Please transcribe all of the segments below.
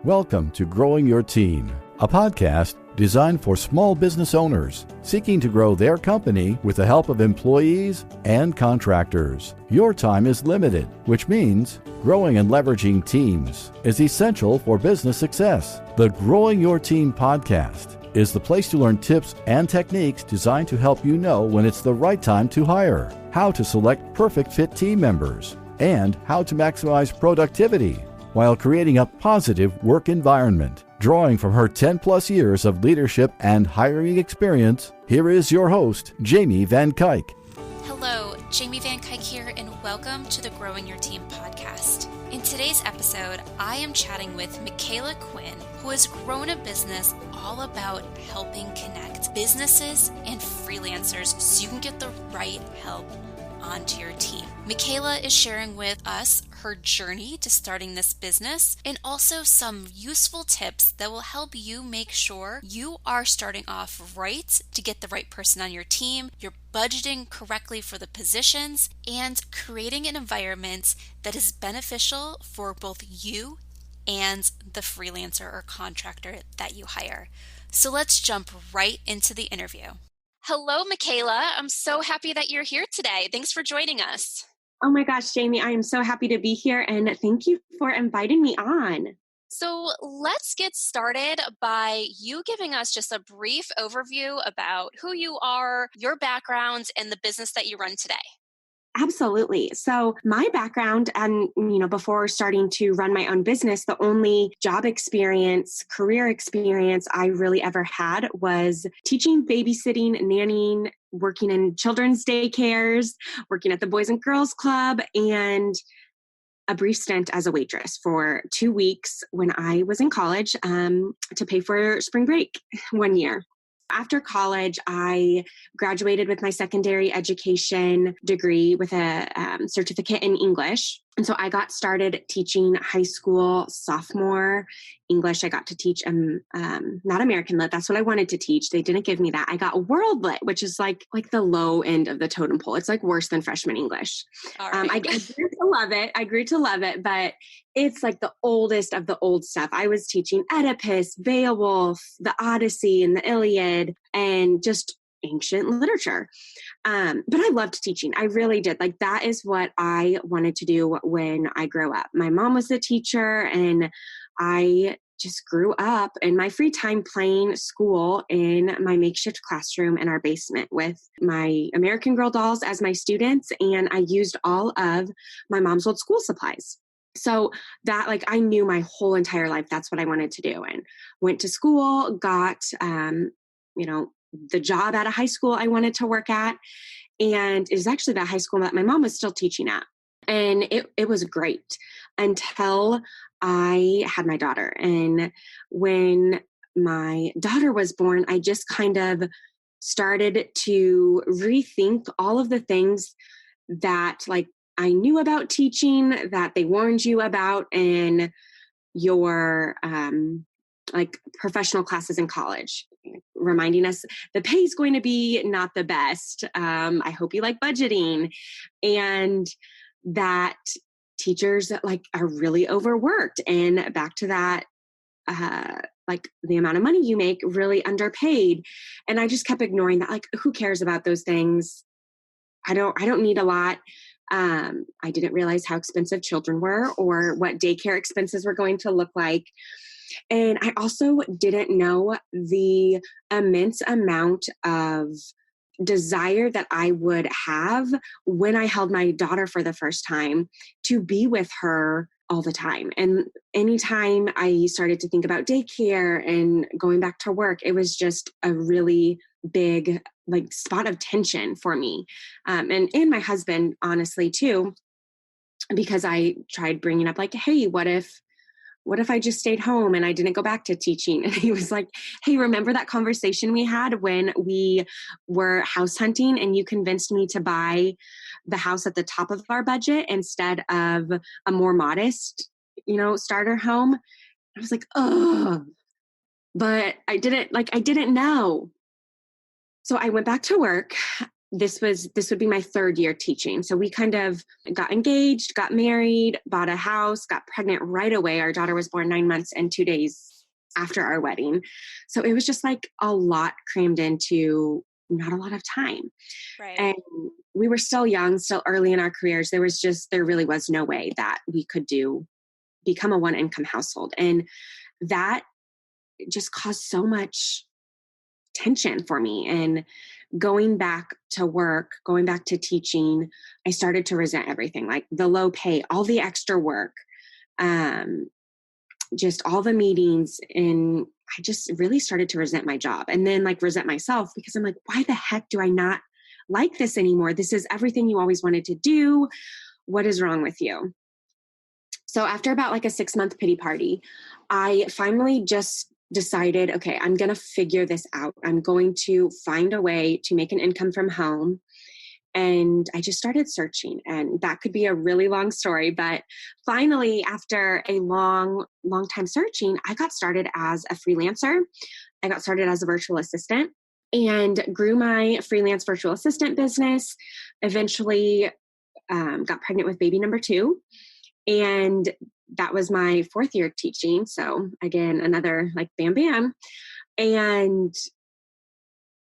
Welcome to Growing Your Team, a podcast designed for small business owners seeking to grow their company with the help of employees and contractors. Your time is limited, which means growing and leveraging teams is essential for business success. The Growing Your Team podcast is the place to learn tips and techniques designed to help you know when it's the right time to hire, how to select perfect fit team members, and how to maximize productivity while creating a positive work environment. Drawing from her 10-plus years of leadership and hiring experience, here is your host, Jamie Van Kuyk. Hello, Jamie Van Kuyk here, and welcome to the Growing Your Team podcast. In today's episode, I am chatting with Micala Quinn, who has grown a business all about helping connect businesses and freelancers so you can get the right help onto your team. Micala is sharing with us her journey to starting this business and also some useful tips that will help you make sure you are starting off right to get the right person on your team, you're budgeting correctly for the positions, and creating an environment that is beneficial for both you and the freelancer or contractor that you hire. So let's jump right into the interview. Hello, Micala. I'm so happy that you're here today. Thanks for joining us. Oh my gosh, Jamie, I am so happy to be here and thank you for inviting me on. So let's get started by you giving us just a brief overview about who you are, your background, and the business that you run today. Absolutely. So my background and, before starting to run my own business, the only job experience, career experience I really ever had was teaching, babysitting, nannying, working in children's daycares, working at the Boys and Girls Club, and a brief stint as a waitress for 2 weeks when I was in college to pay for spring break one year. After college, I graduated with my secondary education degree with a certificate in English. And so I got started teaching high school sophomore English. I got to teach not American Lit. That's what I wanted to teach. They didn't give me that. I got World Lit, which is like the low end of the totem pole. It's like worse than freshman English. All right. I grew to love it. But it's like the oldest of the old stuff. I was teaching Oedipus, Beowulf, the Odyssey, and the Iliad, and just ancient literature. But I loved teaching. I really did. Like, that is what I wanted to do when I grew up. My mom was a teacher, and I just grew up in my free time playing school in my makeshift classroom in our basement with my American Girl dolls as my students. And I used all of my mom's old school supplies. So that, I knew my whole entire life, that's what I wanted to do, and went to school, got, the job at a high school I wanted to work at. And it was actually that high school that my mom was still teaching at. And it was great until I had my daughter. And when my daughter was born, I just kind of started to rethink all of the things that I knew about teaching that they warned you about in your professional classes in college, reminding us the pay is going to be not the best. I hope you like budgeting, and that teachers are really overworked, and back to that, the amount of money you make really underpaid. And I just kept ignoring that. Who cares about those things? I don't need a lot. I didn't realize how expensive children were or what daycare expenses were going to look like. And I also didn't know the immense amount of desire that I would have when I held my daughter for the first time to be with her all the time. And anytime I started to think about daycare and going back to work, it was just a really big spot of tension for me. And my husband, honestly, too, because I tried bringing up hey, what if I just stayed home and I didn't go back to teaching? And he was like, hey, remember that conversation we had when we were house hunting and you convinced me to buy the house at the top of our budget instead of a more modest, starter home? I was like, oh, but I didn't know. So I went back to work this would be my third year teaching. So we kind of got engaged, got married, bought a house, got pregnant right away. Our daughter was born 9 months and 2 days after our wedding. So it was just like a lot crammed into not a lot of time. Right. And we were still young, still early in our careers. There really was no way that we could become a one income household. And that just caused so much tension for me. And going back to work, going back to teaching, I started to resent everything, like the low pay, all the extra work, just all the meetings. And I just really started to resent my job, and then like resent myself, because I'm like, why the heck do I not like this anymore? This is everything you always wanted to do. What is wrong with you? So after about like a 6-month pity party, I finally just decided, okay, I'm going to figure this out. I'm going to find a way to make an income from home. And I just started searching, and that could be a really long story, but finally, after a long time searching, I got started as a freelancer. I got started as a virtual assistant and grew my freelance virtual assistant business. Eventually got pregnant with baby number 2. And that was my 4th year teaching. So again, another like bam, bam. And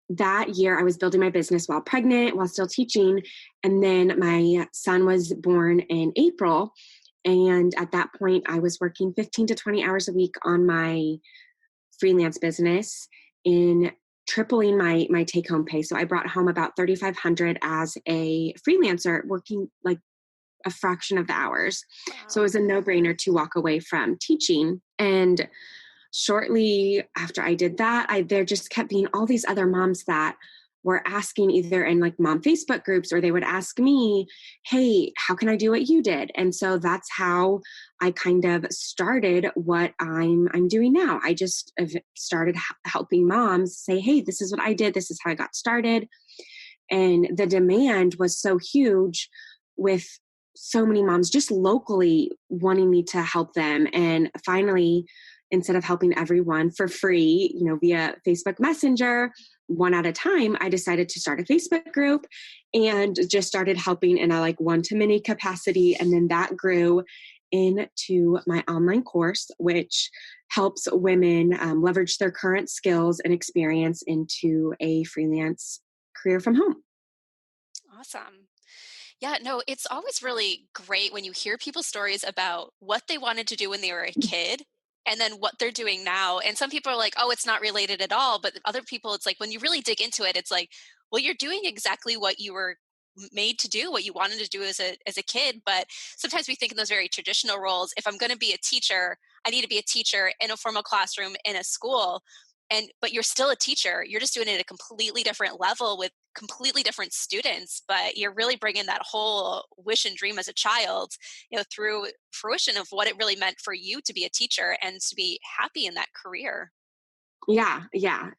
that year I was building my business while pregnant, while still teaching. And then my son was born in April. And at that point I was working 15 to 20 hours a week on my freelance business, in tripling my take home pay. So I brought home about $3,500 as a freelancer, working like a fraction of the hours. Wow. So it was a no-brainer to walk away from teaching. And shortly after I did that, there just kept being all these other moms that were asking, either in like mom Facebook groups, or they would ask me, hey, how can I do what you did? And so that's how I kind of started what I'm doing now. I just started helping moms say, hey, this is what I did. This is how I got started. And the demand was so huge, with so many moms just locally wanting me to help them. And finally, instead of helping everyone for free, via Facebook Messenger, one at a time, I decided to start a Facebook group and just started helping in a like one-to-many capacity. And then that grew into my online course, which helps women leverage their current skills and experience into a freelance career from home. Awesome. Yeah, no, it's always really great when you hear people's stories about what they wanted to do when they were a kid and then what they're doing now. And some people are like, oh, it's not related at all. But other people, it's like, when you really dig into it, it's like, well, you're doing exactly what you were made to do, what you wanted to do as a kid. But sometimes we think in those very traditional roles. If I'm going to be a teacher, I need to be a teacher in a formal classroom in a school. But you're still a teacher. You're just doing it at a completely different level with completely different students, but you're really bringing that whole wish and dream as a child, through fruition of what it really meant for you to be a teacher and to be happy in that career. Yeah.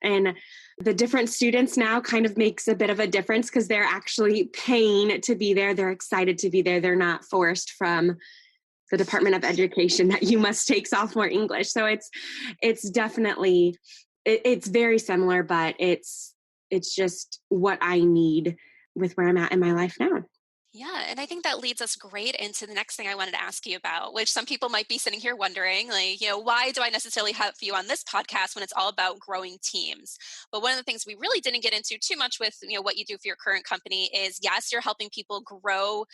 And the different students now kind of makes a bit of a difference, because they're actually paying to be there. They're excited to be there. They're not forced from the Department of Education that you must take sophomore English. So it's definitely, it's very similar, but it's just what I need with where I'm at in my life now. Yeah. And I think that leads us great into the next thing I wanted to ask you about, which some people might be sitting here wondering, like, why do I necessarily have you on this podcast when it's all about growing teams? But one of the things we really didn't get into too much with, what you do for your current company is, yes, you're helping people grow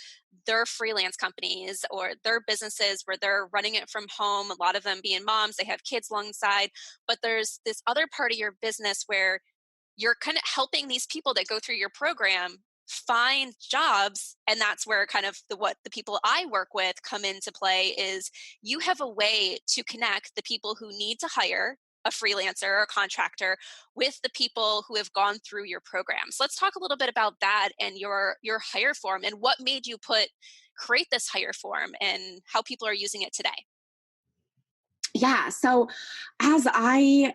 their freelance companies or their businesses where they're running it from home. A lot of them being moms, they have kids alongside, but there's this other part of your business where you're kind of helping these people that go through your program find jobs. And that's where kind of what the people I work with come into play is you have a way to connect the people who need to hire a freelancer or a contractor with the people who have gone through your program. So let's talk a little bit about that and your hire form and what made you create this hire form and how people are using it today. Yeah. So as I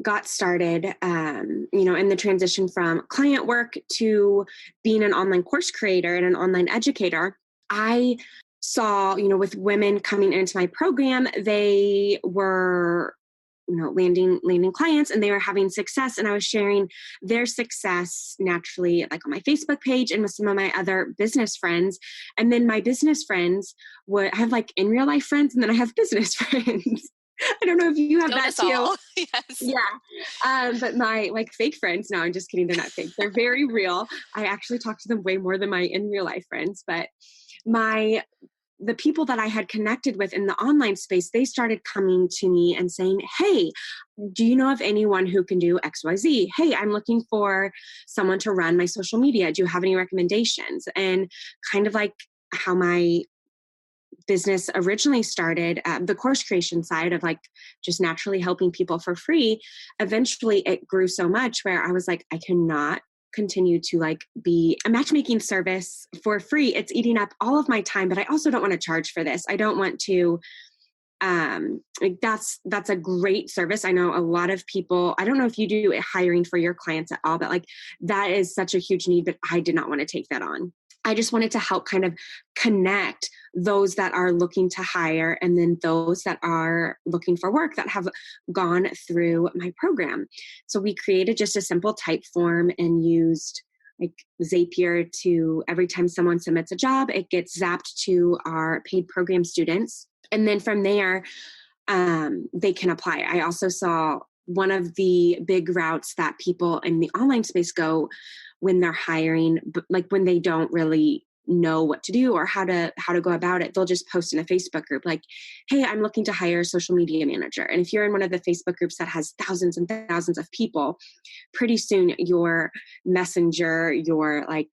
got started, in the transition from client work to being an online course creator and an online educator, I saw, with women coming into my program, they were landing clients, and they were having success. And I was sharing their success naturally, like on my Facebook page and with some of my other business friends. And then my business friends I have like in real life friends, and then I have business friends. I don't know if you have that too. Yes. Yeah. But my like fake friends, no, I'm just kidding. They're not fake. They're very real. I actually talk to them way more than my in real life friends. But the people that I had connected with in the online space, they started coming to me and saying, hey, do you know of anyone who can do XYZ? Hey, I'm looking for someone to run my social media. Do you have any recommendations? And kind of like how my business originally started, the course creation side of like just naturally helping people for free. Eventually it grew so much where I was like, I cannot continue to like be a matchmaking service for free. It's eating up all of my time, but I also don't want to charge for this. I don't want to, like that's a great service. I know a lot of people, I don't know if you do hiring for your clients at all, but like that is such a huge need, but I did not want to take that on. I just wanted to help kind of connect those that are looking to hire and then those that are looking for work that have gone through my program. So we created just a simple type form and used like Zapier to every time someone submits a job, it gets zapped to our paid program students. And then from there, they can apply. I also saw one of the big routes that people in the online space go when they're hiring, like when they don't really know what to do or how to go about it, they'll just post in a Facebook group like, hey, I'm looking to hire a social media manager. And if you're in one of the Facebook groups that has thousands and thousands of people, pretty soon your messenger, your like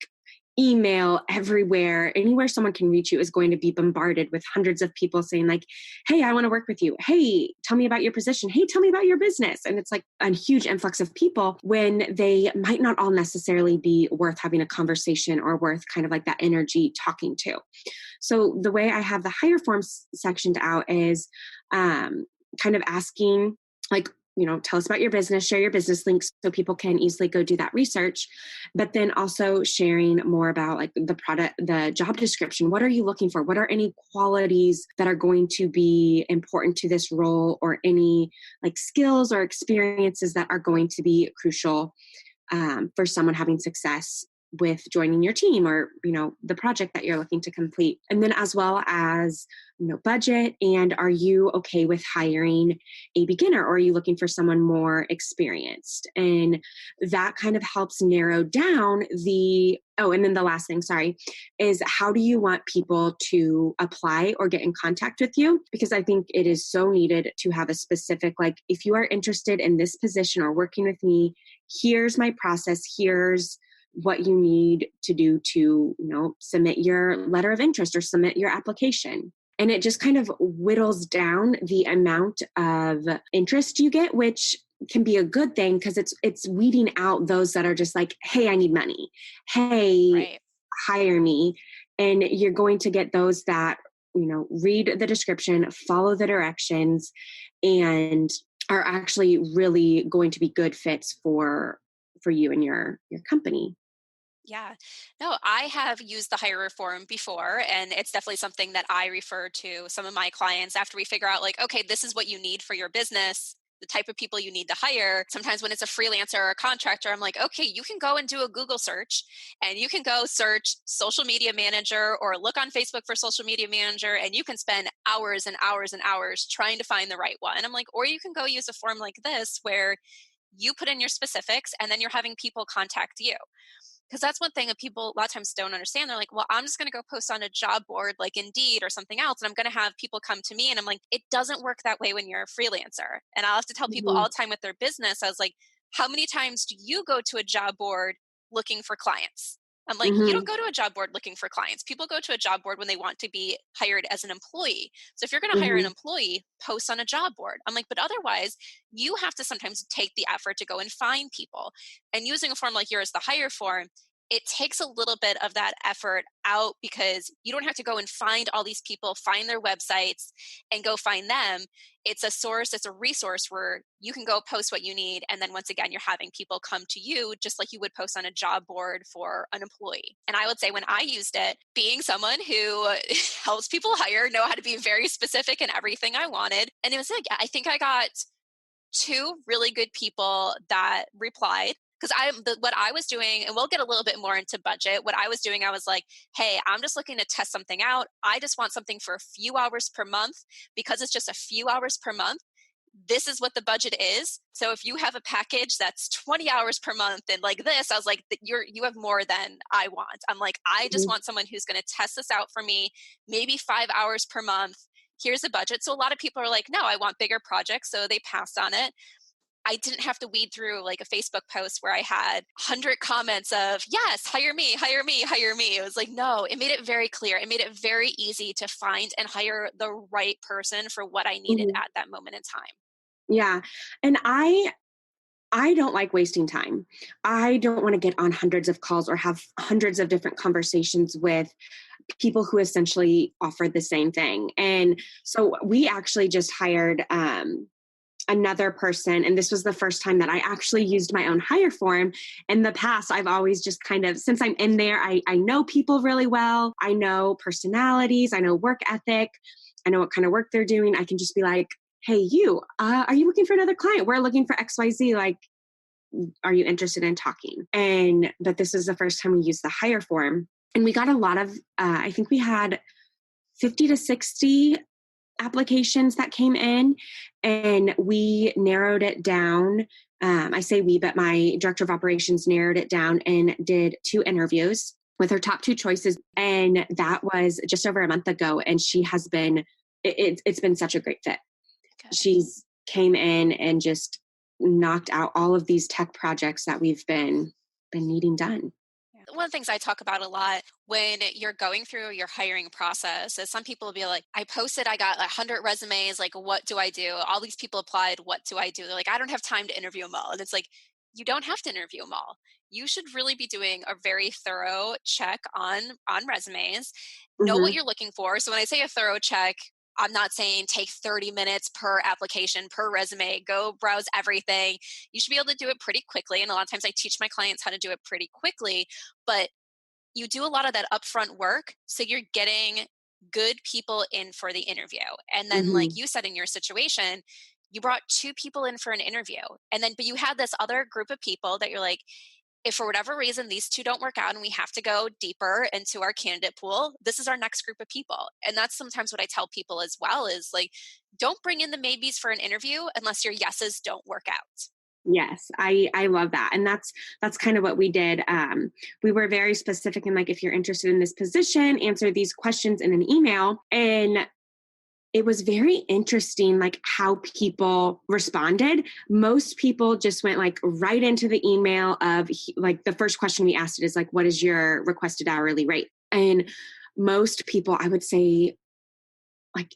email, everywhere, anywhere someone can reach you is going to be bombarded with hundreds of people saying like, hey, I want to work with you. Hey, tell me about your position. Hey, tell me about your business. And it's like a huge influx of people when they might not all necessarily be worth having a conversation or worth kind of like that energy talking to. So the way I have the hire forms sectioned out is kind of asking like, tell us about your business, share your business links so people can easily go do that research, but then also sharing more about like the product, the job description. What are you looking for? What are any qualities that are going to be important to this role or any like skills or experiences that are going to be crucial for someone having success with joining your team or, the project that you're looking to complete. And then as well as, budget, and are you okay with hiring a beginner or are you looking for someone more experienced? And that kind of helps narrow down and then the last thing, is how do you want people to apply or get in contact with you? Because I think it is so needed to have a specific, like, if you are interested in this position or working with me, here's my process, here's what you need to do to, submit your letter of interest or submit your application. And it just kind of whittles down the amount of interest you get, which can be a good thing because it's weeding out those that are just like, hey, I need money. Hey, right, hire me. And you're going to get those that, read the description, follow the directions, and are actually really going to be good fits for you and your company. Yeah, no, I have used the hire form before, and it's definitely something that I refer to some of my clients after we figure out like, okay, this is what you need for your business, the type of people you need to hire. Sometimes when it's a freelancer or a contractor, I'm like, okay, you can go and do a Google search and you can go search social media manager or look on Facebook for social media manager, and you can spend hours and hours and hours trying to find the right one. I'm like, or you can go use a form like this where you put in your specifics and then you're having people contact you. Because that's one thing that people a lot of times don't understand. They're like, well, I'm just going to go post on a job board like Indeed or something else, and I'm going to have people come to me. And I'm like, it doesn't work that way when you're a freelancer. And I'll have to tell people all the time with their business, I was like, how many times do you go to a job board looking for clients? I'm like, you don't go to a job board looking for clients. People go to a job board when they want to be hired as an employee. So if you're going to hire an employee, post on a job board. I'm like, but otherwise, you have to sometimes take the effort to go and find people. And using a form like yours, the hire form, it takes a little bit of that effort out because you don't have to go and find all these people, find their websites and go find them. It's a source, it's a resource where you can go post what you need. And then once again, you're having people come to you just like you would post on a job board for an employee. And I would say when I used it, being someone who helps people hire, know how to be very specific in everything I wanted. And it was like, I think I got two really good people that replied. Because what I was doing, and we'll get a little bit more into budget, what I was doing, I was like, hey, I'm just looking to test something out. I just want something for a few hours per month. Because it's just a few hours per month, this is what the budget is. So if you have a package that's 20 hours per month and like this, I was like, you have more than I want. I'm like, I just want someone who's going to test this out for me, maybe 5 hours per month. Here's the budget. So a lot of people are like, no, I want bigger projects. So they passed on it. I didn't have to weed through like a Facebook post where I had 100 comments of, yes, hire me, hire me, hire me. It was like, no, it made it very clear. It made it very easy to find and hire the right person for what I needed at that moment in time. Yeah. And I don't like wasting time. I don't want to get on hundreds of calls or have hundreds of different conversations with people who essentially offer the same thing. And so we actually just hired another person. And this was the first time that I actually used my own hire form. In the past, I've always just kind of, since I'm in there, I know people really well. I know personalities. I know work ethic. I know what kind of work they're doing. I can just be like, hey, you, are you looking for another client? We're looking for XYZ. Like, are you interested in talking? But this is the first time we used the hire form. And we got a lot of, I think we had 50 to 60 applications that came in, and we narrowed it down. I say we, but my director of operations narrowed it down and did 2 interviews with her top 2 choices. And that was just over a month ago. And she has been, it's been such a great fit. Okay. She's came in and just knocked out all of these tech projects that we've been needing done. One of the things I talk about a lot when you're going through your hiring process is some people will be like, I posted, I got 100 resumes. Like, what do I do? All these people applied. What do I do? They're like, I don't have time to interview them all. And it's like, you don't have to interview them all. You should really be doing a very thorough check on resumes, know what you're looking for. So when I say a thorough check, I'm not saying take 30 minutes per application, per resume, go browse everything. You should be able to do it pretty quickly. And a lot of times I teach my clients how to do it pretty quickly, but you do a lot of that upfront work. So you're getting good people in for the interview. And then like you said in your situation, you brought 2 people in for an interview. And then, but you had this other group of people that you're like, if for whatever reason these 2 don't work out and we have to go deeper into our candidate pool, this is our next group of people. And that's sometimes what I tell people as well is like, don't bring in the maybes for an interview unless your yeses don't work out. Yes, I love that. And that's kind of what we did. We were very specific in like, if you're interested in this position, answer these questions in an email. And it was very interesting, like how people responded. Most people just went like right into the email of like, the first question we asked it is like, what is your requested hourly rate? And most people, I would say like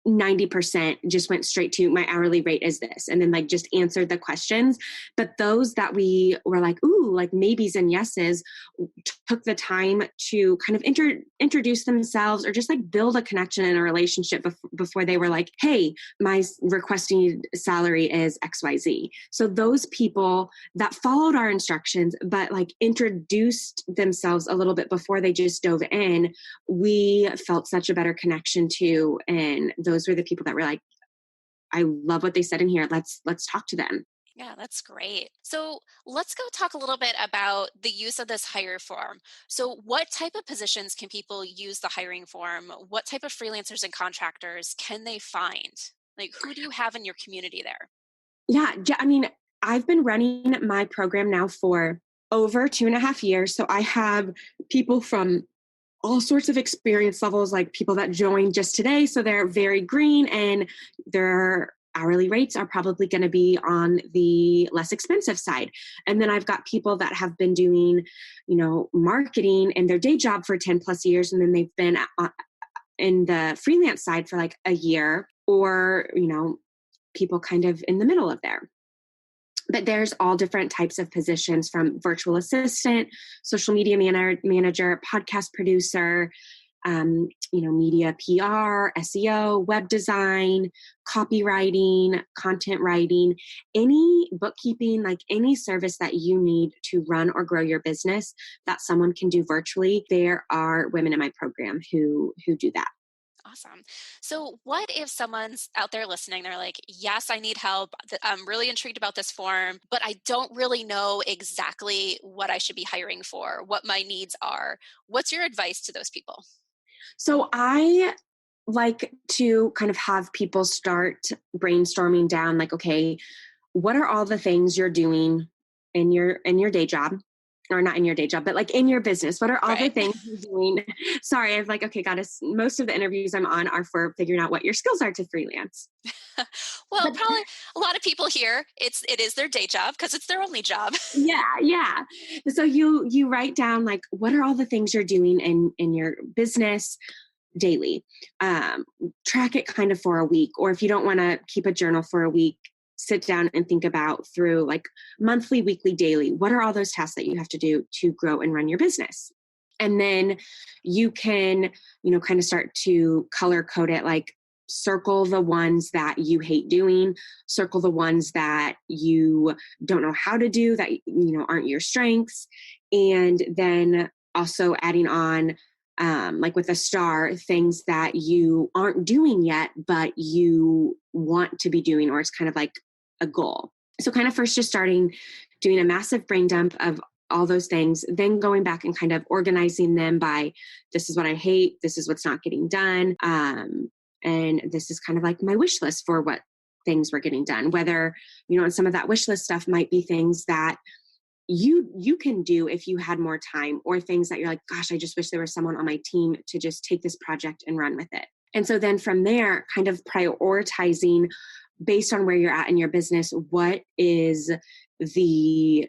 90% just went straight to my hourly rate is this. And then like just answered the questions. But those that we were like, ooh, like maybes and yeses took the time to kind of introduce themselves or just like build a connection and a relationship before they were like, hey, my requesting salary is XYZ. So those people that followed our instructions, but like introduced themselves a little bit before they just dove in, we felt such a better connection to. And those were the people that were like, I love what they said in here. Let's talk to them. Yeah, that's great. So let's go talk a little bit about the use of this hire form. So what type of positions can people use the hiring form? What type of freelancers and contractors can they find? Like, who do you have in your community there? Yeah, I mean, I've been running my program now for over 2.5 years. So I have people from all sorts of experience levels, like people that joined just today. So they're very green and their hourly rates are probably going to be on the less expensive side. And then I've got people that have been doing, marketing in their day job for 10 plus years. And then they've been in the freelance side for like a year, or, people kind of in the middle of there. But there's all different types of positions, from virtual assistant, social media manager, podcast producer, media PR, SEO, web design, copywriting, content writing, any bookkeeping, like any service that you need to run or grow your business that someone can do virtually. There are women in my program who do that. Awesome. So what if someone's out there listening, they're like, yes, I need help. I'm really intrigued about this form, but I don't really know exactly what I should be hiring for, what my needs are. What's your advice to those people? So I like to kind of have people start brainstorming down like, okay, what are all the things you're doing in your day job? Or not in your day job, but like in your business, what are all the Right. things you're doing? Sorry, I've like, okay, got us. Most of the interviews I'm on are for figuring out what your skills are to freelance. Well, But probably a lot of people here, it is their day job because it's their only job. yeah. So you write down like what are all the things you're doing in your business daily. Track it kind of for a week, or if you don't want to keep a journal for a week, sit down and think about through like monthly, weekly, daily. What are all those tasks that you have to do to grow and run your business? And then you can, kind of start to color code it, like circle the ones that you hate doing, circle the ones that you don't know how to do, that, aren't your strengths. And then also adding on, like with a star, things that you aren't doing yet, but you want to be doing, or it's kind of like a goal. So kind of first just starting doing a massive brain dump of all those things, then going back and kind of organizing them by this is what I hate, this is what's not getting done. And this is kind of like my wish list for what things were getting done. Whether, and some of that wish list stuff might be things that you can do if you had more time, or things that you're like, gosh, I just wish there was someone on my team to just take this project and run with it. And so then from there, kind of prioritizing based on where you're at in your business, what is the,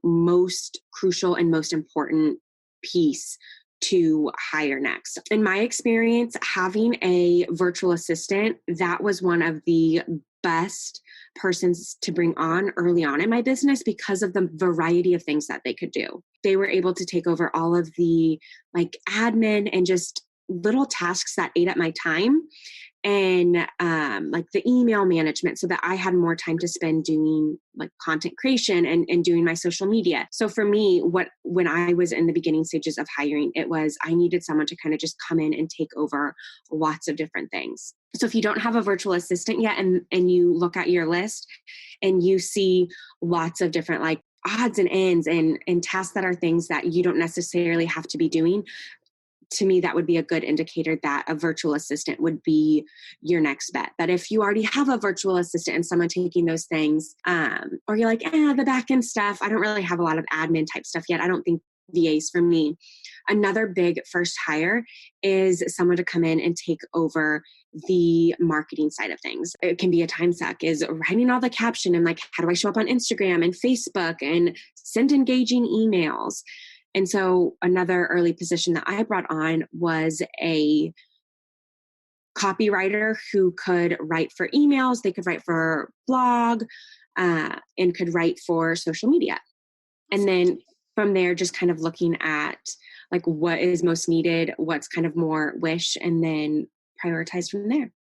most crucial and most important piece to hire next. In my experience, having a virtual assistant, that was one of the best persons to bring on early on in my business because of the variety of things that they could do. They were able to take over all of the like admin and just little tasks that ate up my time, and like the email management, so that I had more time to spend doing like content creation and doing my social media. So for me, when I was in the beginning stages of hiring, it was I needed someone to kind of just come in and take over lots of different things. So if you don't have a virtual assistant yet, and you look at your list and you see lots of different like odds and ends and tasks that are things that you don't necessarily have to be doing, to me, that would be a good indicator that a virtual assistant would be your next bet. But if you already have a virtual assistant and someone taking those things, or you're like, the back end stuff, I don't really have a lot of admin type stuff yet, I don't think VAs for me. Another big first hire is someone to come in and take over the marketing side of things. It can be a time suck, is writing all the caption and like, how do I show up on Instagram and Facebook and send engaging emails? And so another early position that I brought on was a copywriter who could write for emails, they could write for blog, and could write for social media. And then from there, just kind of looking at like what is most needed, what's kind of more wish, and then prioritize from there.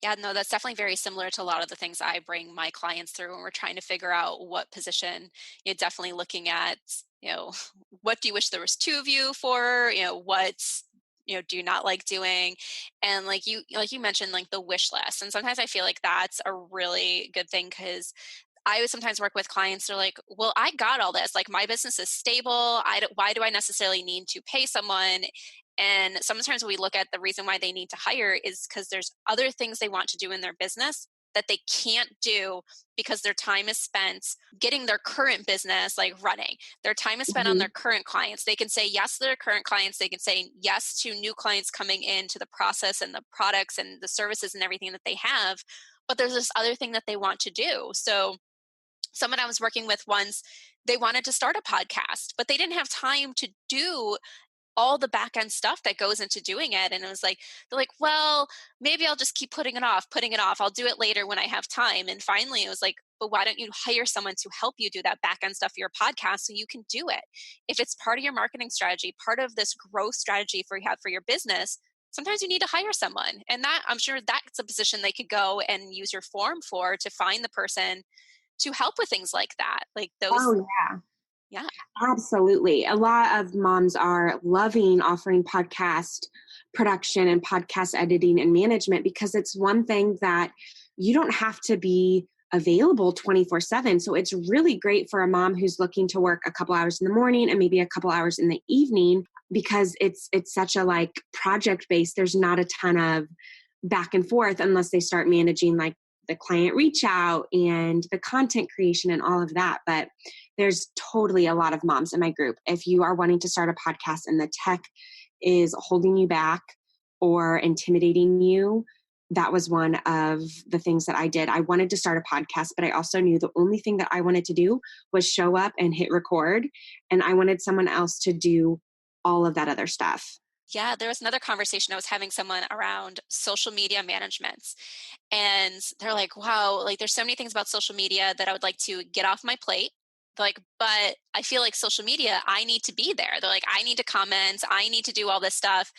Yeah, no, that's definitely very similar to a lot of the things I bring my clients through when we're trying to figure out what position. Definitely looking at, what do you wish there was two of you for? What's, do you not like doing? And like you mentioned, like the wish list. And sometimes I feel like that's a really good thing, because I would sometimes work with clients. They're like, well, I got all this. Like my business is stable. Why do I necessarily need to pay someone? And sometimes when we look at the reason why they need to hire is because there's other things they want to do in their business that they can't do because their time is spent getting their current business like running. Their time is spent on their current clients. They can say yes to their current clients. They can say yes to new clients coming into the process and the products and the services and everything that they have. But there's this other thing that they want to do. So someone I was working with once, they wanted to start a podcast, but they didn't have time to do all the back end stuff that goes into doing it. And it was like, they're like, well, maybe I'll just keep putting it off. I'll do it later when I have time. And finally it was like, but why don't you hire someone to help you do that back end stuff for your podcast so you can do it? If it's part of your marketing strategy, part of this growth strategy you have for your business, sometimes you need to hire someone. And that, I'm sure that's a position they could go and use your form for, to find the person to help with things like that. Like those. Oh, yeah. Yeah. Absolutely. A lot of moms are loving offering podcast production and podcast editing and management, because it's one thing that you don't have to be available 24/7. So it's really great for a mom who's looking to work a couple hours in the morning and maybe a couple hours in the evening, because it's such a like project based. There's not a ton of back and forth unless they start managing like the client reach out and the content creation and all of that. But there's totally a lot of moms in my group. If you are wanting to start a podcast and the tech is holding you back or intimidating you, that was one of the things that I did. I wanted to start a podcast, but I also knew the only thing that I wanted to do was show up and hit record. And I wanted someone else to do all of that other stuff. Yeah, there was another conversation I was having someone around social media management. And they're like, wow, like there's so many things about social media that I would like to get off my plate. They're like, but I feel like social media, I need to be there. They're like, I need to comment, I need to do all this stuff.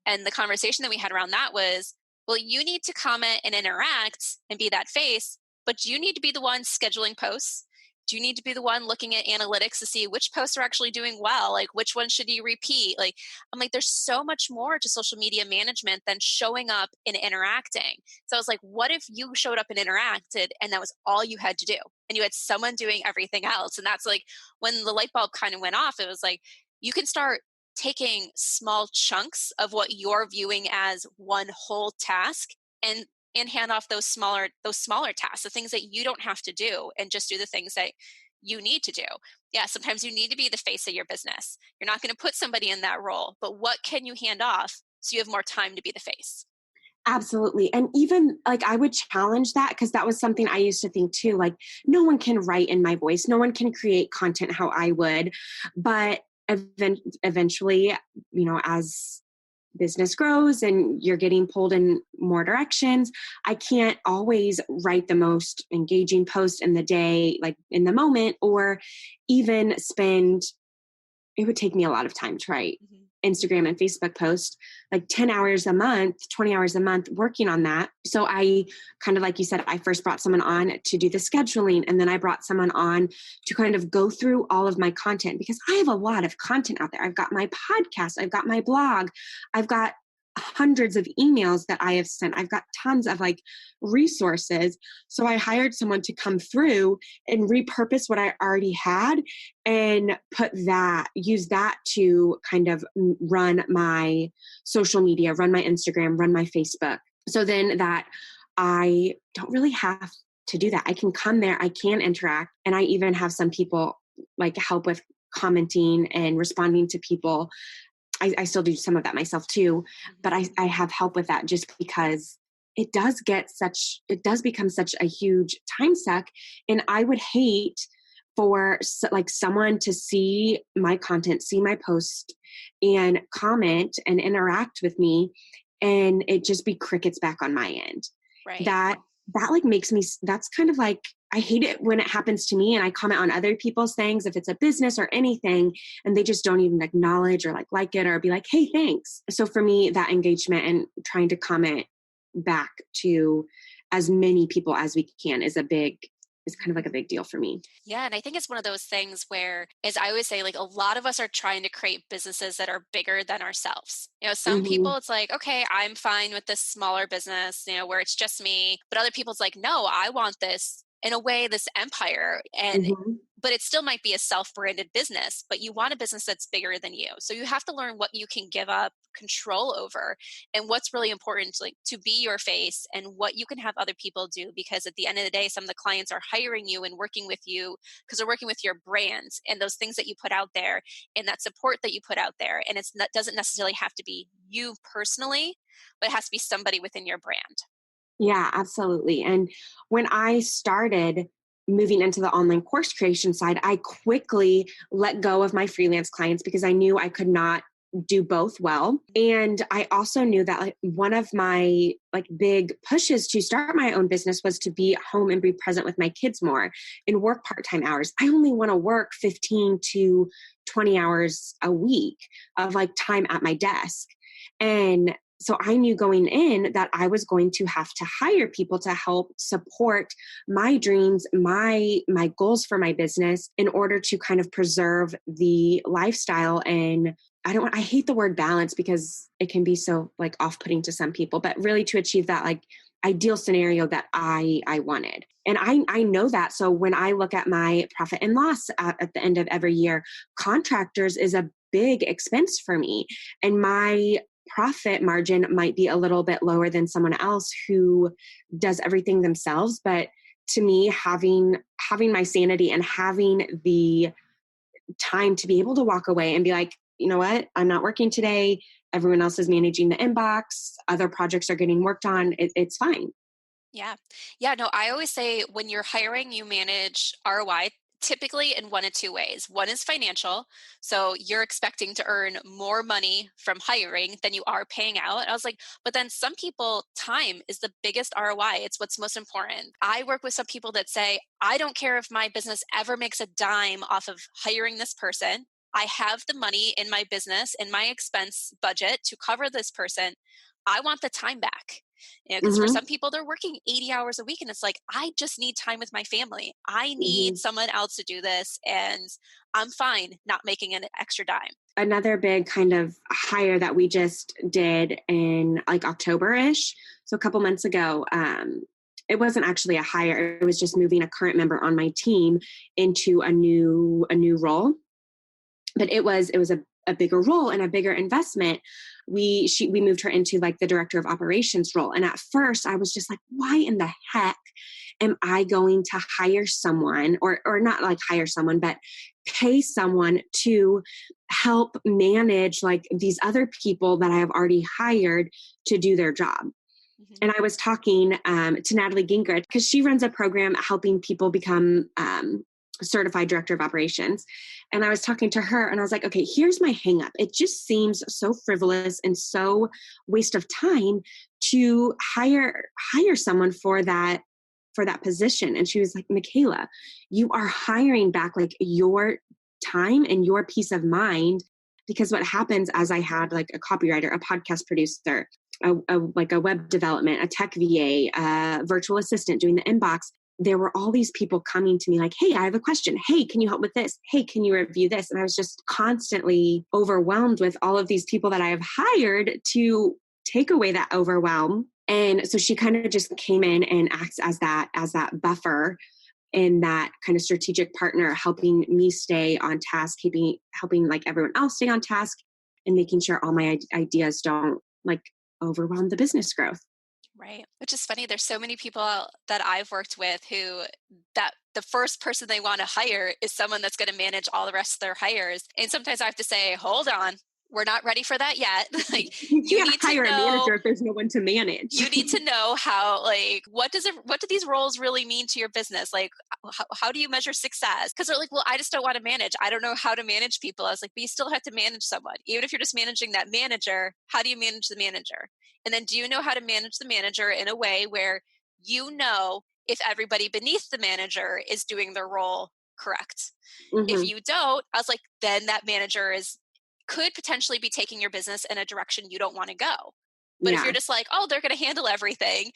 And the conversation that we had around that was, well, you need to comment and interact and be that face, but you need to be the one scheduling posts. Do you need to be the one looking at analytics to see which posts are actually doing well? Like which ones should you repeat? Like, I'm like, there's so much more to social media management than showing up and interacting. So I was like, what if you showed up and interacted and that was all you had to do? And you had someone doing everything else. And that's like when the light bulb kind of went off, it was like, you can start taking small chunks of what you're viewing as one whole task and hand off those smaller tasks, the things that you don't have to do, and just do the things that you need to do. Yeah, sometimes you need to be the face of your business. You're not going to put somebody in that role, but what can you hand off so you have more time to be the face? Absolutely. And even like I would challenge that, because that was something I used to think too, like no one can write in my voice. No one can create content how I would. But eventually, you know, as business grows and you're getting pulled in more directions, I can't always write the most engaging post in the day, like in the moment, or even it would take me a lot of time to write Instagram and Facebook posts, like 10 hours a month, 20 hours a month working on that. So I kind of, like you said, I first brought someone on to do the scheduling, and then I brought someone on to kind of go through all of my content, because I have a lot of content out there. I've got my podcast, I've got my blog, I've got hundreds of emails that I have sent. I've got tons of like resources. So I hired someone to come through and repurpose what I already had and use that to kind of run my social media, run my Instagram, run my Facebook. So then that I don't really have to do that. I can come there, I can interact, and I even have some people like help with commenting and responding to people. I still do some of that myself too, but I have help with that, just because it does become such a huge time suck. And I would hate for like someone to see my content, see my post and comment and interact with me, and it just be crickets back on my end. Right. That like makes me, that's kind of like, I hate it when it happens to me and I comment on other people's things, if it's a business or anything, and they just don't even acknowledge or like it or be like, hey, thanks. So for me, that engagement and trying to comment back to as many people as we can is kind of like a big deal for me. Yeah. And I think it's one of those things where, as I always say, like a lot of us are trying to create businesses that are bigger than ourselves. You know, some people it's like, okay, I'm fine with this smaller business, you know, where it's just me. But other people's like, no, I want this, in a way, this empire. And but it still might be a self-branded business, but you want a business that's bigger than you. So you have to learn what you can give up control over, and what's really important, like to be your face, and what you can have other people do. Because at the end of the day, some of the clients are hiring you and working with you because they're working with your brand and those things that you put out there and that support that you put out there. And doesn't necessarily have to be you personally, but it has to be somebody within your brand. Yeah, absolutely. And when I started moving into the online course creation side, I quickly let go of my freelance clients because I knew I could not do both well. And I also knew that like one of my like big pushes to start my own business was to be at home and be present with my kids more and work part-time hours. I only want to work 15 to 20 hours a week of like time at my desk. And so I knew going in that I was going to have to hire people to help support my dreams, my goals for my business, in order to kind of preserve the lifestyle and I hate the word balance because it can be so like off-putting to some people, but really to achieve that like ideal scenario that I wanted. And I know that. So when I look at my profit and loss at the end of every year, contractors is a big expense for me. And my profit margin might be a little bit lower than someone else who does everything themselves. But to me, having my sanity and having the time to be able to walk away and be like, you know what, I'm not working today. Everyone else is managing the inbox. Other projects are getting worked on. It's fine. Yeah. Yeah. No, I always say when you're hiring, you manage ROI typically in one of two ways. One is financial. So you're expecting to earn more money from hiring than you are paying out. I was like, but then some people, time is the biggest ROI. It's what's most important. I work with some people that say, I don't care if my business ever makes a dime off of hiring this person. I have the money in my business, in my expense budget to cover this person. I want the time back. Because for Mm-hmm. some people, they're working 80 hours a week and it's like, I just need time with my family. I Mm-hmm. need someone else to do this. And I'm fine not making an extra dime. Another big kind of hire that we just did in like October-ish. So a couple months ago, it wasn't actually a hire. It was just moving a current member on my team into a new role. But it was a bigger role and a bigger investment. We moved her into like the director of operations role. And at first I was just like, why in the heck am I going to hire someone or not like hire someone, but pay someone to help manage like these other people that I have already hired to do their job. Mm-hmm. And I was talking to Natalie Gingrich because she runs a program helping people become certified director of operations. And I was talking to her and I was like, okay, here's my hang up. It just seems so frivolous and so waste of time to hire someone for that position. And she was like, Micala, you are hiring back like your time and your peace of mind. Because what happens as I had like a copywriter, a podcast producer, like a web development, a tech VA, virtual assistant doing the inbox, there were all these people coming to me like, hey, I have a question. Hey, can you help with this? Hey, can you review this? And I was just constantly overwhelmed with all of these people that I have hired to take away that overwhelm. And so she kind of just came in and acts as that buffer and that kind of strategic partner, helping me stay on task, helping like everyone else stay on task and making sure all my ideas don't like overwhelm the business growth. Right. Which is funny. There's so many people that I've worked with who that the first person they want to hire is someone that's going to manage all the rest of their hires. And sometimes I have to say, hold on, we're not ready for that yet. Like you you can't need hire to know, a manager if there's no one to manage. You need to know how, like, what do these roles really mean to your business? Like, how do you measure success? Because they're like, well, I just don't want to manage. I don't know how to manage people. I was like, but you still have to manage someone. Even if you're just managing that manager, how do you manage the manager? And then do you know how to manage the manager in a way where you know if everybody beneath the manager is doing their role correct? Mm-hmm. If you don't, I was like, then that manager could potentially be taking your business in a direction you don't want to go. But if you're just like, oh, they're going to handle everything,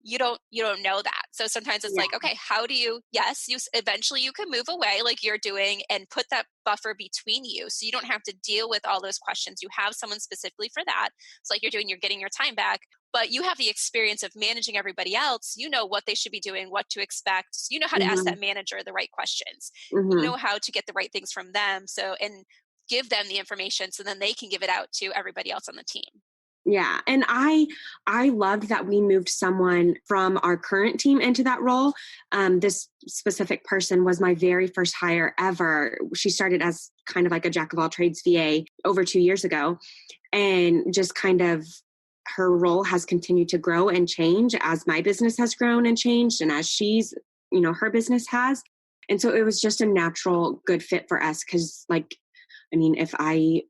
you don't know that. So sometimes it's like, okay, how do you, yes, eventually you can move away like you're doing and put that buffer between you. So you don't have to deal with all those questions. You have someone specifically for that. It's like you're getting your time back, but you have the experience of managing everybody else. You know what they should be doing, what to expect. So you know how to ask that manager the right questions. You know how to get the right things from them. So, and give them the information so then they can give it out to everybody else on the team. Yeah. And I loved that we moved someone from our current team into that role. This specific person was my very first hire ever. She started as kind of like a jack of all trades VA over 2 years ago. And just kind of her role has continued to grow and change as my business has grown and changed. And as she's, her business has. And so it was just a natural good fit for us. Cause if I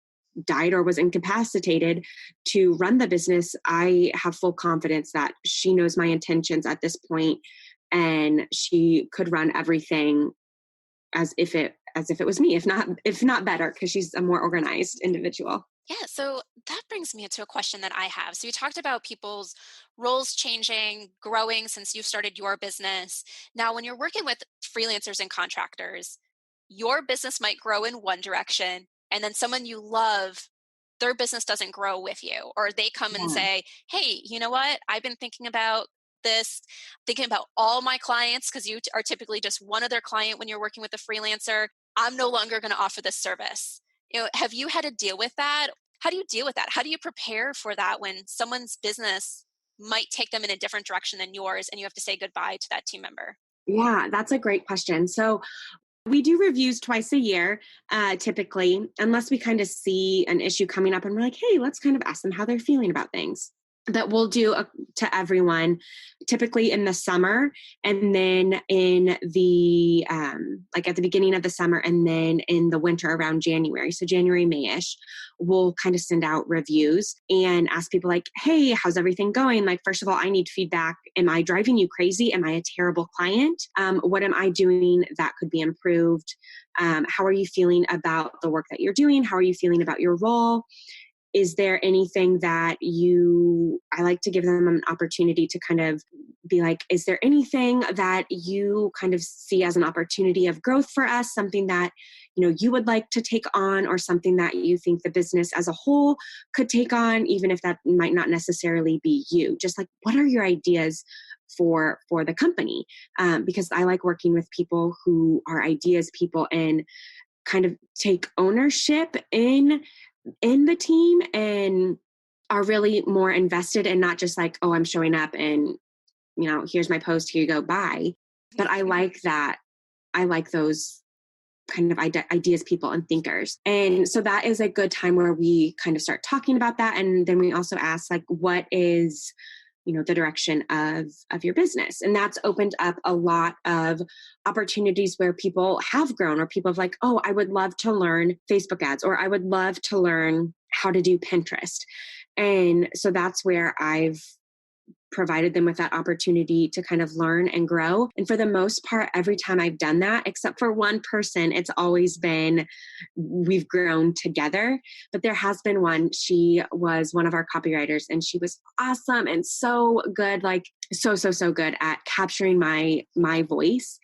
died or was incapacitated to run the business, I have full confidence that she knows my intentions at this point, and she could run everything as if it was me, if not better, because she's a more organized individual. Yeah, so that brings me into a question that I have. So you talked about people's roles changing, growing since you started your business. Now, when you're working with freelancers and contractors, your business might grow in one direction, and then someone you love their business doesn't grow with you, or they come and Yeah. say, hey, you know what? I've been thinking about this, thinking about all my clients, because you are typically just one other client when you're working with a freelancer. I'm no longer going to offer this service. Have you had to deal with that? How do you deal with that? How do you prepare for that when someone's business might take them in a different direction than yours and you have to say goodbye to that team member? Yeah, that's a great question. So we do reviews twice a year, typically, unless we kind of see an issue coming up and we're like, hey, let's kind of ask them how they're feeling about things. That we'll do to everyone, typically in the summer, and then in the like at the beginning of the summer, and then in the winter around January. So January, May-ish, we'll kind of send out reviews and ask people like, hey, how's everything going? Like, first of all, I need feedback. Am I driving you crazy? Am I a terrible client? What am I doing that could be improved? How are you feeling about the work that you're doing? How are you feeling about your role? Is there anything that I like to give them an opportunity to kind of be like, is there anything that you kind of see as an opportunity of growth for us? Something that, you would like to take on, or something that you think the business as a whole could take on, even if that might not necessarily be you. Just like, what are your ideas for the company? Because I like working with people who are ideas people and kind of take ownership in the team and are really more invested, and not just like, oh, I'm showing up and, here's my post, here you go, bye. But I like that. I like those kind of ideas people and thinkers. And so that is a good time where we kind of start talking about that. And then we also ask, like, what is, the direction of your business? And that's opened up a lot of opportunities where people have grown, or people have like, oh, I would love to learn Facebook ads, or I would love to learn how to do Pinterest. And so that's where I've provided them with that opportunity to kind of learn and grow. And for the most part, every time I've done that, except for one person, it's always been, we've grown together. But there has been one, she was one of our copywriters, and she was awesome and so good, like so good at capturing my voice.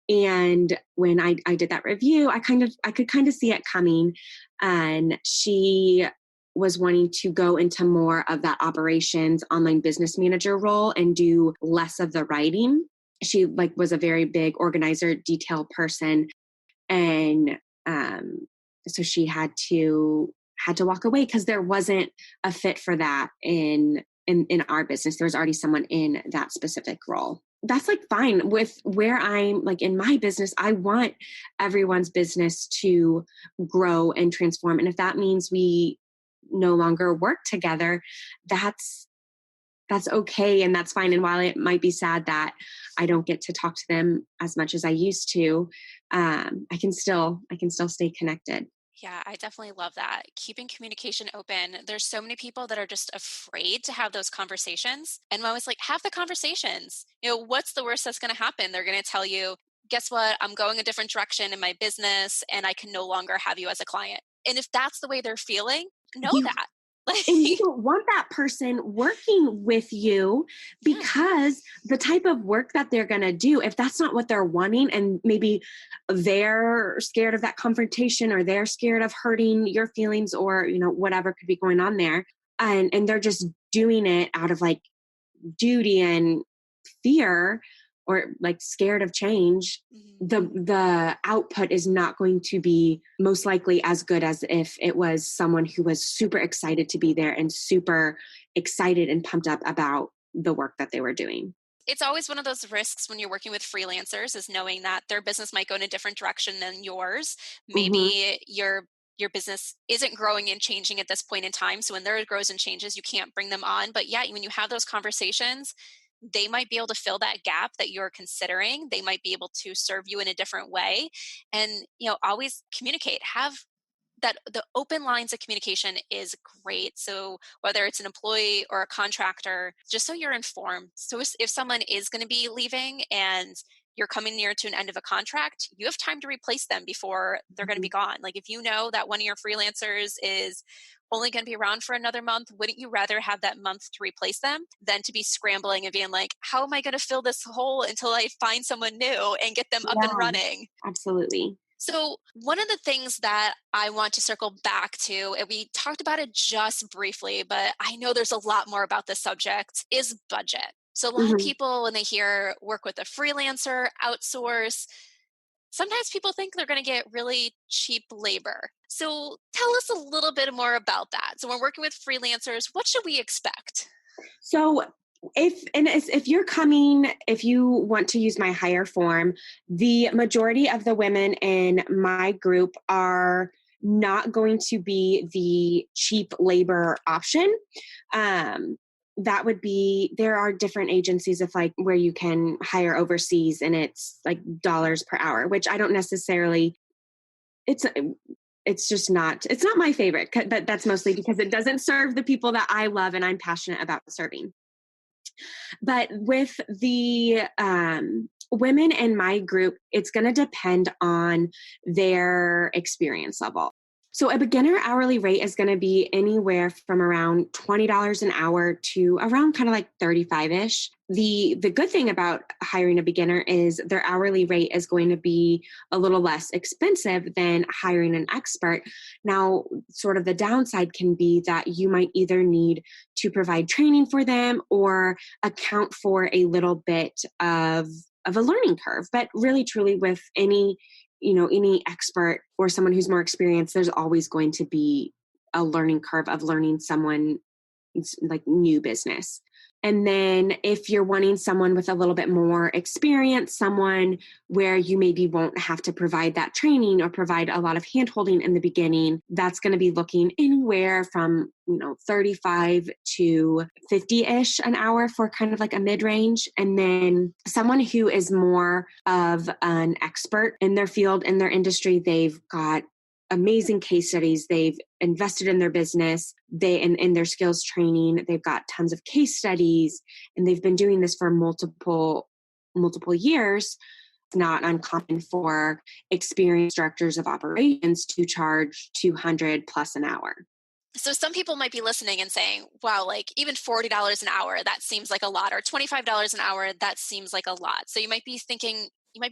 And when I did that review, I could kind of see it coming. And she was wanting to go into more of that operations online business manager role and do less of the writing. She was a very big organizer, detail person. And so she had to walk away because there wasn't a fit for that in our business. There was already someone in that specific role. That's fine with where I'm in my business. I want everyone's business to grow and transform. And if that means we no longer work together, that's okay. And that's fine. And while it might be sad that I don't get to talk to them as much as I used to, I can still stay connected. Yeah, I definitely love that. Keeping communication open. There's so many people that are just afraid to have those conversations. And I was like, have the conversations. What's the worst that's going to happen? They're going to tell you, guess what? I'm going a different direction in my business and I can no longer have you as a client. And if that's the way they're feeling, know that. And you don't want that person working with you, because the type of work that they're going to do, if that's not what they're wanting, and maybe they're scared of that confrontation, or they're scared of hurting your feelings, or, whatever could be going on there. And they're just doing it out of duty and fear, or scared of change, the output is not going to be most likely as good as if it was someone who was super excited to be there and super excited and pumped up about the work that they were doing. It's always one of those risks when you're working with freelancers, is knowing that their business might go in a different direction than yours. Maybe your business isn't growing and changing at this point in time. So when theirs grows and changes, you can't bring them on. But yeah, when you have those conversations, they might be able to fill that gap that you're considering. They might be able to serve you in a different way. And, always communicate. Have that, the open lines of communication is great. So whether it's an employee or a contractor, just so you're informed. So if someone is going to be leaving and you're coming near to an end of a contract, you have time to replace them before they're going to be gone. If you know that one of your freelancers is only going to be around for another month, wouldn't you rather have that month to replace them than to be scrambling and being like, how am I going to fill this hole until I find someone new and get them up and running? Absolutely. So one of the things that I want to circle back to, and we talked about it just briefly, but I know there's a lot more about this subject, is budget. So a lot of Mhm. people, when they hear work with a freelancer, outsource, sometimes people think they're going to get really cheap labor. So tell us a little bit more about that. So when working with freelancers, what should we expect? So if you want to use my hire form, the majority of the women in my group are not going to be the cheap labor option. Um, that would be, there are different agencies of like where you can hire overseas and it's like dollars per hour, which I don't necessarily, it's it's not my favorite, but that's mostly because it doesn't serve the people that I love and I'm passionate about serving. But with the women in my group, it's going to depend on their experience level. So a beginner hourly rate is going to be anywhere from around $20 an hour to around kind of like 35-ish. The good thing about hiring a beginner is their hourly rate is going to be a little less expensive than hiring an expert. Now, sort of the downside can be that you might either need to provide training for them or account for a little bit of a learning curve. But really, truly, with any expert or someone who's more experienced, there's always going to be a learning curve of learning someone like new business. And then if you're wanting someone with a little bit more experience, someone where you maybe won't have to provide that training or provide a lot of handholding in the beginning, that's going to be looking anywhere from, 35 to 50-ish an hour for kind of like a mid-range. And then someone who is more of an expert in their field, in their industry, they've got amazing case studies. They've invested in their business, in their skills training. They've got tons of case studies, and they've been doing this for multiple years. It's not uncommon for experienced directors of operations to charge 200 plus an hour. So some people might be listening and saying, wow, like even $40 an hour, that seems like a lot, or $25 an hour, that seems like a lot. So you might be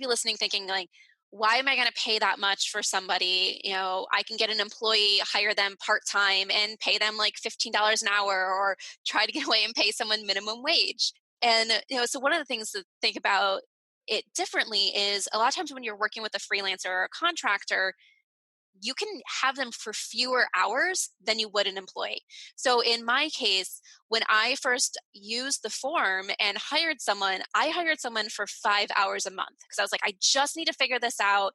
listening thinking like, why am I going to pay that much for somebody? I can get an employee, hire them part-time and pay them like $15 an hour, or try to get away and pay someone minimum wage. And, so one of the things to think about it differently is a lot of times when you're working with a freelancer or a contractor, you can have them for fewer hours than you would an employee. So in my case, when I first used the form and hired someone, I hired someone for 5 hours a month because I was like, I just need to figure this out.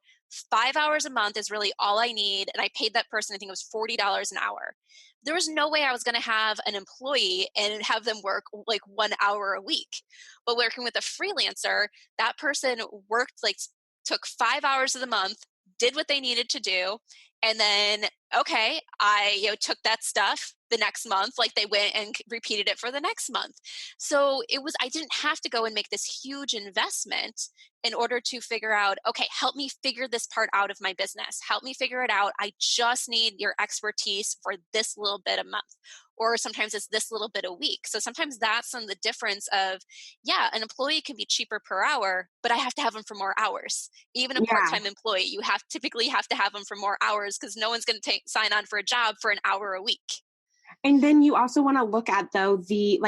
5 hours a month is really all I need. And I paid that person, I think it was $40 an hour. There was no way I was going to have an employee and have them work like 1 hour a week. But working with a freelancer, that person worked took 5 hours of the month, did what they needed to do, and then okay, I took that stuff the next month, like they went and repeated it for the next month. So I didn't have to go and make this huge investment in order to figure out, okay, help me figure this part out of my business, help me figure it out. I just need your expertise for this little bit a month, or sometimes it's this little bit a week. So sometimes that's some of the difference of, yeah, an employee can be cheaper per hour, but I have to have them for more hours. Even a Yeah. part-time employee, you typically have to have them for more hours because no one's going to sign on for a job for an hour a week. And then you also want to look at though the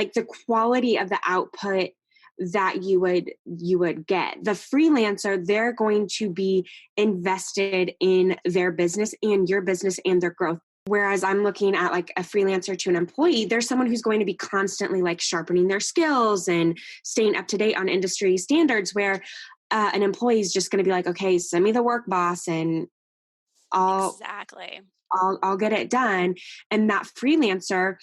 quality of the output that you would get. The freelancer, they're going to be invested in their business and your business and their growth. Whereas I'm looking at like a freelancer to an employee, there's someone who's going to be constantly like sharpening their skills and staying up to date on industry standards, where an employee is just going to be like, okay, send me the work, boss, and Exactly. I'll get it done. And that freelancer,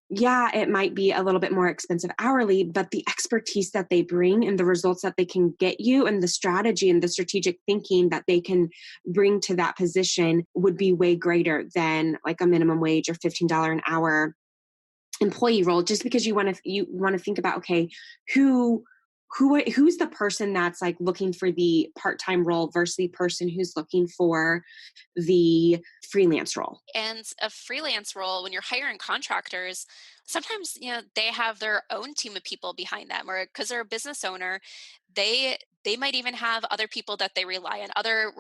yeah, it might be a little bit more expensive hourly, but the expertise that they bring and the results that they can get you and the strategy and the strategic thinking that they can bring to that position would be way greater than like a minimum wage or $15 an hour employee role. Just because you want to think about, okay, who's the person that's like looking for the part-time role versus the person who's looking for the freelance role. And a freelance role, when you're hiring contractors, sometimes they have their own team of people behind them, or because they're a business owner, they might even have other people that they rely on, other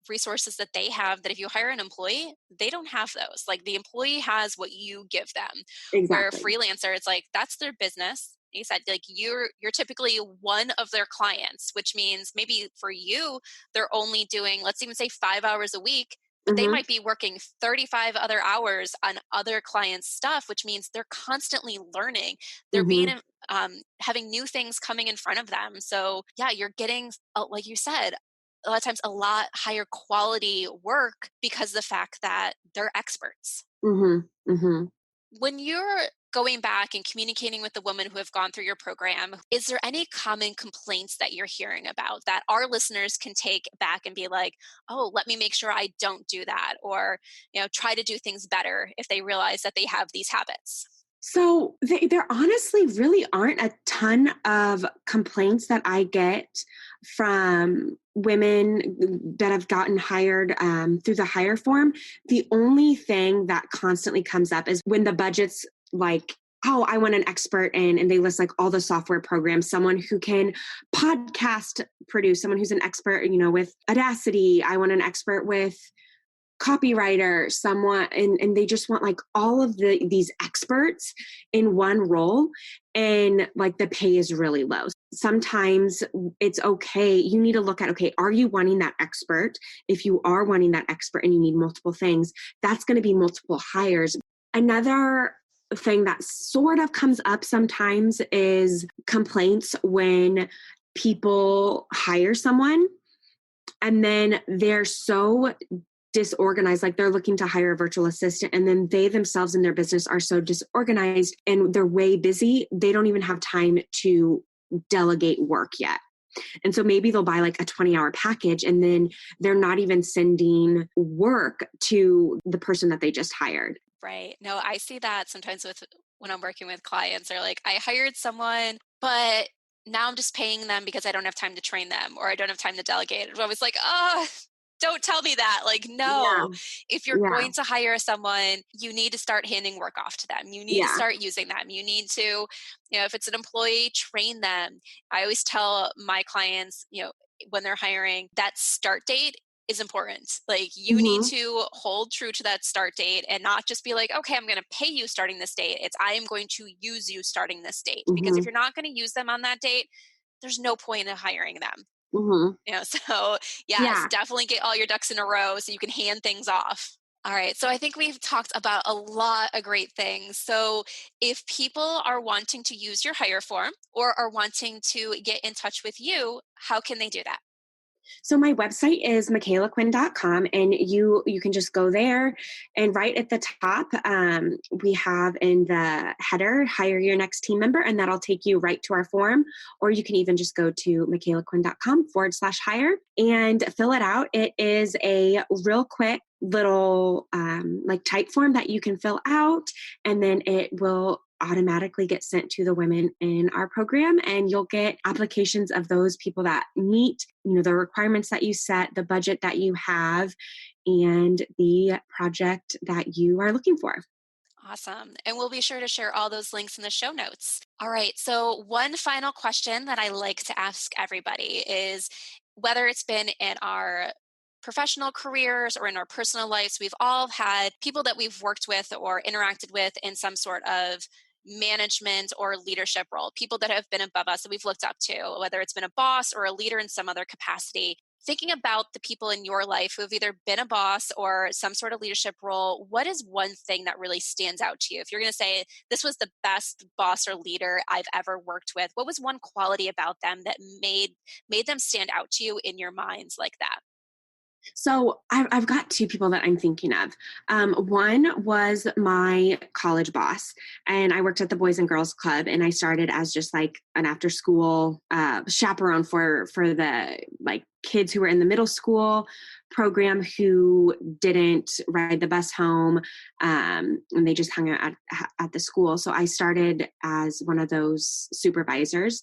resources that they have, that if you hire an employee, they don't have those. Like the employee has what you give them. Where a Exactly. freelancer, it's like, that's their business. You said, like, you're typically one of their clients, which means maybe for you, they're only doing, let's even say 5 hours a week, but they might be working 35 other hours on other clients' stuff, which means they're constantly learning. They're being having new things coming in front of them. So yeah, you're getting, like you said, a lot of times a lot higher quality work because of the fact that they're experts. When you're going back and communicating with the women who have gone through your program, is there any common complaints that you're hearing about that our listeners can take back and be like, oh, let me make sure I don't do that, or, try to do things better if they realize that they have these habits? So there honestly really aren't a ton of complaints that I get from women that have gotten hired through the hire form. The only thing that constantly comes up is when the budget's like, oh, I want an expert in, and they list like all the software programs, someone who can podcast produce, someone who's an expert, with Audacity. I want an expert with copywriter, someone, and they just want like all of these experts in one role, and like the pay is really low. Sometimes it's okay. You need to look at, okay, are you wanting that expert? If you are wanting that expert and you need multiple things, that's going to be multiple hires. Another thing that sort of comes up sometimes is complaints when people hire someone and then they're so disorganized, like they're looking to hire a virtual assistant, and then they themselves in their business are so disorganized and they're way busy, they don't even have time to delegate work yet. And so maybe they'll buy like a 20-hour package and then they're not even sending work to the person that they just hired. Right. No, I see that sometimes when I'm working with clients. They're like, I hired someone, but now I'm just paying them because I don't have time to train them, or I don't have time to delegate. And I was like, oh, don't tell me that. Like, no, if you're going to hire someone, you need to start handing work off to them. You need to start using them. You need to, if it's an employee, train them. I always tell my clients, when they're hiring, that start date is important. Like, you need to hold true to that start date and not just be like, okay, I'm going to pay you starting this date. It's, I am going to use you starting this date. Because if you're not going to use them on that date, there's no point in hiring them. So yes, definitely get all your ducks in a row so you can hand things off. All right. So I think we've talked about a lot of great things. So if people are wanting to use your hire form or are wanting to get in touch with you, how can they do that? So my website is micalaquinn.com, and you can just go there, and right at the top, we have in the header, hire your next team member, and that'll take you right to our form. Or you can even just go to micalaquinn.com/hire and fill it out. It is a real quick little like type form that you can fill out, and then it will automatically get sent to the women in our program, and you'll get applications of those people that meet, the requirements that you set, the budget that you have, and the project that you are looking for. Awesome. And we'll be sure to share all those links in the show notes. All right. So one final question that I like to ask everybody is, whether it's been in our professional careers or in our personal lives, we've all had people that we've worked with or interacted with in some sort of management or leadership role, people that have been above us that we've looked up to, whether it's been a boss or a leader in some other capacity. Thinking about the people in your life who have either been a boss or some sort of leadership role, what is one thing that really stands out to you? If you're going to say, this was the best boss or leader I've ever worked with, what was one quality about them that made them stand out to you in your minds like that? So I've got two people that I'm thinking of. One was my college boss, and I worked at the Boys and Girls Club, and I started as just like an after school chaperone for the like kids who were in the middle school program who didn't ride the bus home, and they just hung out at the school. So I started as one of those supervisors.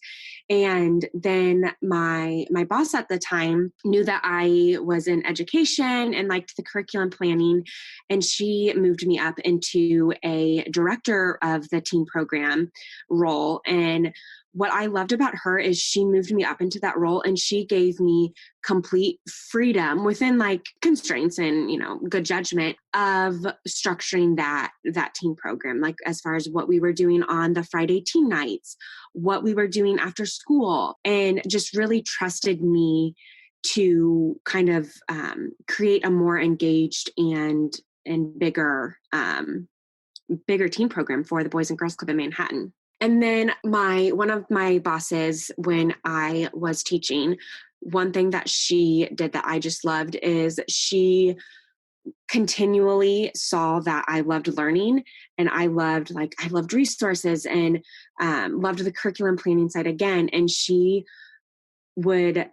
And then my boss at the time knew that I was in education and liked the curriculum planning, and she moved me up into a director of the teen program role. And what I loved about her is she moved me up into that role, and she gave me complete freedom within like constraints and, good judgment of structuring that teen program. Like as far as what we were doing on the Friday teen nights, what we were doing after school, and just really trusted me to kind of create a more engaged and bigger teen program for the Boys and Girls Club in Manhattan. And then one of my bosses, when I was teaching, one thing that she did that I just loved is she continually saw that I loved learning, and I loved resources, and loved the curriculum planning side again. And she would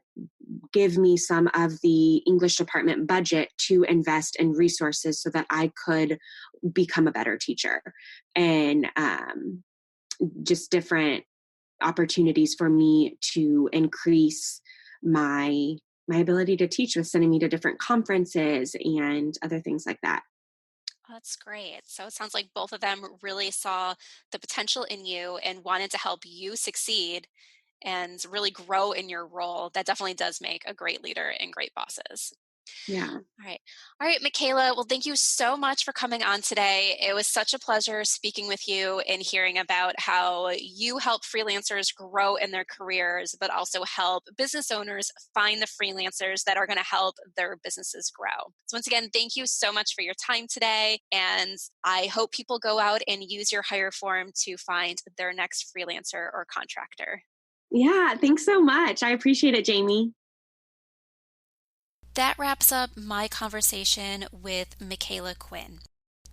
give me some of the English department budget to invest in resources so that I could become a better teacher, and just different opportunities for me to increase my ability to teach, with sending me to different conferences and other things like that. That's great. So it sounds like both of them really saw the potential in you and wanted to help you succeed and really grow in your role. That definitely does make a great leader and great bosses. Yeah. All right, Micala. Well, thank you so much for coming on today. It was such a pleasure speaking with you and hearing about how you help freelancers grow in their careers, but also help business owners find the freelancers that are going to help their businesses grow. So once again, thank you so much for your time today. And I hope people go out and use your hire form to find their next freelancer or contractor. Yeah, thanks so much. I appreciate it, Jamie. That wraps up my conversation with Micala Quinn.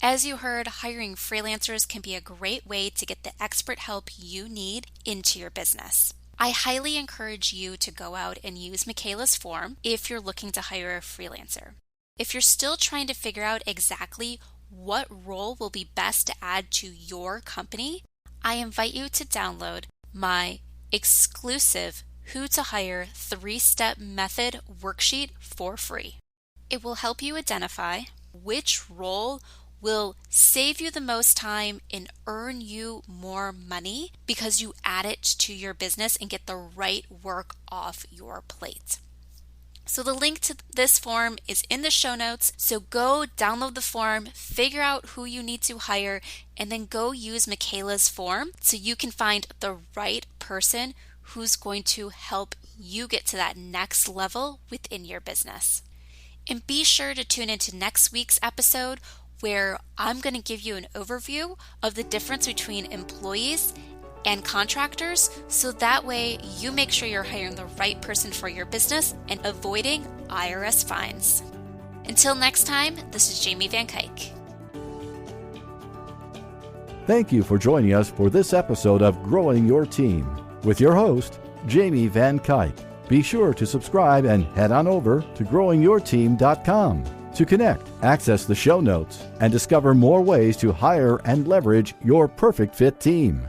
As you heard, hiring freelancers can be a great way to get the expert help you need into your business. I highly encourage you to go out and use Micala's form if you're looking to hire a freelancer. If you're still trying to figure out exactly what role will be best to add to your company, I invite you to download my exclusive Who to Hire 3-step method worksheet for free. It will help you identify which role will save you the most time and earn you more money because you add it to your business and get the right work off your plate. So the link to this form is in the show notes. So go download the form, figure out who you need to hire, and then go use Micala's form so you can find the right person who's going to help you get to that next level within your business. And be sure to tune into next week's episode where I'm going to give you an overview of the difference between employees and contractors, so that way you make sure you're hiring the right person for your business and avoiding IRS fines. Until next time, this is Jamie Van Kuyk. Thank you for joining us for this episode of Growing Your Team with your host, Jamie Van Kuyk. Be sure to subscribe and head on over to growingyourteam.com to connect, access the show notes, and discover more ways to hire and leverage your perfect fit team.